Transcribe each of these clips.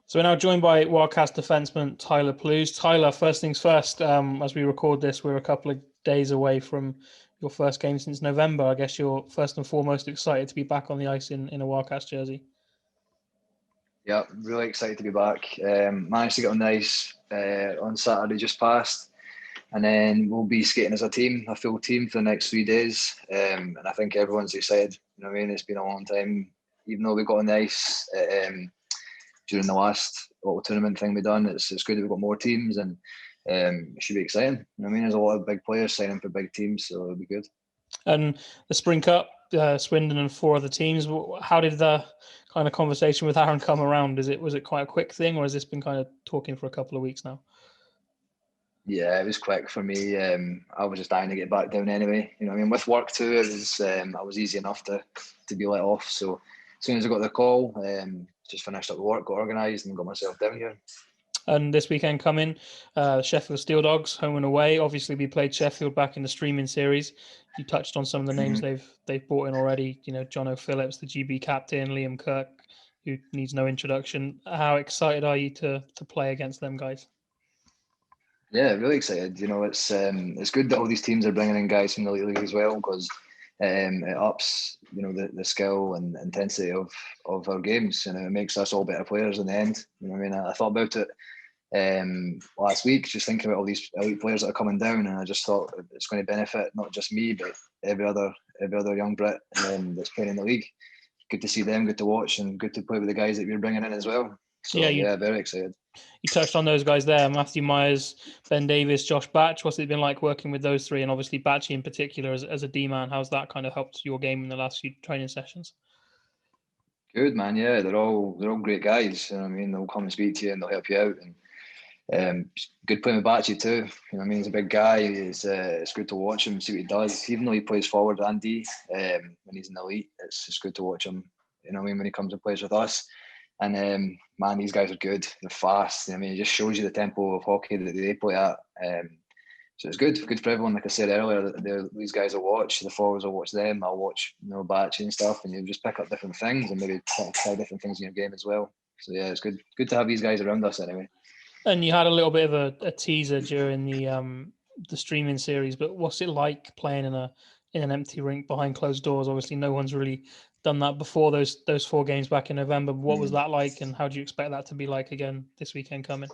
So we're now joined by Wildcats defenceman Tyler Plews. Tyler, first things first, as we record this, we're a couple of days away from your first game since November. I guess you're first and foremost excited to be back on the ice in a Wildcats jersey. Yeah, really excited to be back. Managed to get on the ice on Saturday just past, and then we'll be skating as a team, a full team for the next 3 days. And I think everyone's excited. You know what I mean? It's been a long time, even though we got on the ice during the last little tournament thing we done. It's good that we've got more teams, and it should be exciting. You know what I mean? There's a lot of big players signing for big teams, so it'll be good. And the Spring Cup, Swindon and 4 other teams. How did the kind of conversation with Aaron come around? Was it quite a quick thing, or has this been kind of talking for a couple of weeks now? Yeah, it was quick for me. I was just dying to get back down anyway. You know what I mean? With work too, it was I was easy enough to be let off. So as soon as I got the call, just finished up work, got organised, and got myself down here. And this weekend coming, Sheffield Steel Dogs, home and away. Obviously, we played Sheffield back in the streaming series. You touched on some of the names they've brought in already. You know, John O'Phillips, the GB captain, Liam Kirk, who needs no introduction. How excited are you to play against them guys? Yeah, really excited. You know, it's good that all these teams are bringing in guys from the league as well, because it ups, you know, the skill and intensity of our games, and it makes us all better players in the end. You know what I mean? I thought about it last week, just thinking about all these elite players that are coming down, and I just thought it's going to benefit not just me, but every other young Brit that's playing in the league. Good to see them, good to watch, and good to play with the guys that we're bringing in as well. So yeah, very excited. You touched on those guys there: Matthew Myers, Ben Davis, Josh Batch. What's it been like working with those three, and obviously Batchy in particular as a D man? How's that kind of helped your game in the last few training sessions? Good, man. Yeah, they're all great guys. You know what I mean? They'll come and speak to you and they'll help you out. And good playing with Batchy too. You know what I mean? He's a big guy. It's good to watch him, see what he does. Even though he plays forward and D when he's in the elite, it's just good to watch him. You know what I mean? When he comes and plays with us. And man, these guys are good. They're fast. I mean, it just shows you the tempo of hockey that they play at. So it's good for everyone. Like I said earlier, these guys will watch. The forwards will watch them. I'll watch, you know, Batchy and stuff, and you'll just pick up different things and maybe try different things in your game as well. So yeah, it's good to have these guys around us anyway. And you had a little bit of a teaser during the streaming series, but what's it like playing in an empty rink behind closed doors? Obviously, no one's really done that before those 4 games back in November. What was that like, and how do you expect that to be like again this weekend coming?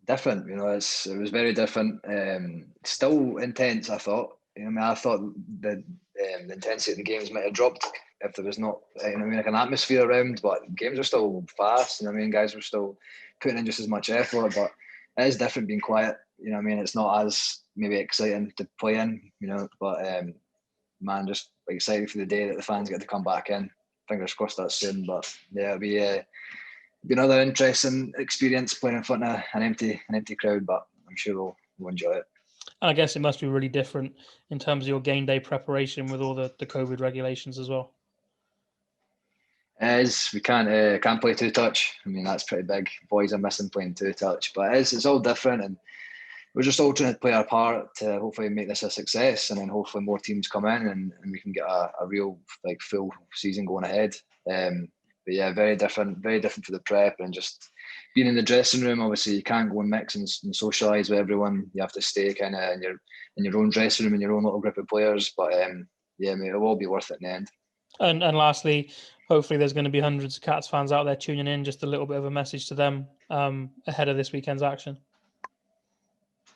Different, you know. It was very different. Still intense, I thought. You know, I mean, I thought the intensity of the games might have dropped if there was not, you know, I mean, like an atmosphere around. But games are still fast. You know, I mean, guys were still putting in just as much effort. But it is different being quiet. You know, I mean, it's not as maybe exciting to play in. You know, but man, just excited for the day that the fans get to come back in. Fingers crossed that's soon. But yeah, it'll be another interesting experience playing in front of an empty crowd, but I'm sure we'll enjoy it. And I guess it must be really different in terms of your game day preparation with all the COVID regulations as well. As we can't play 2-touch. I mean, that's pretty big. Boys are missing playing 2-touch, but it's all different, and we're just all trying to play our part to hopefully make this a success, and then hopefully more teams come in and we can get a real full season going ahead. But yeah, very different for the prep, and just being in the dressing room. Obviously, you can't go and mix and socialise with everyone. You have to stay kind of in your own dressing room, in your own little group of players. But yeah, mate, it'll all be worth it in the end. And lastly, hopefully there's going to be hundreds of Cats fans out there tuning in. Just a little bit of a message to them ahead of this weekend's action.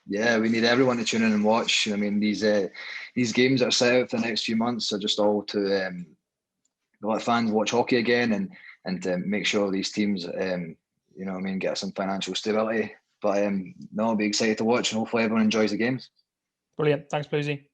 Yeah, we need everyone to tune in and watch. I mean, these games that are set out for the next few months are just all to let fans watch hockey again and to make sure these teams, you know what I mean, get some financial stability. But no, I'll be excited to watch, and hopefully everyone enjoys the games. Brilliant. Thanks, Boozy.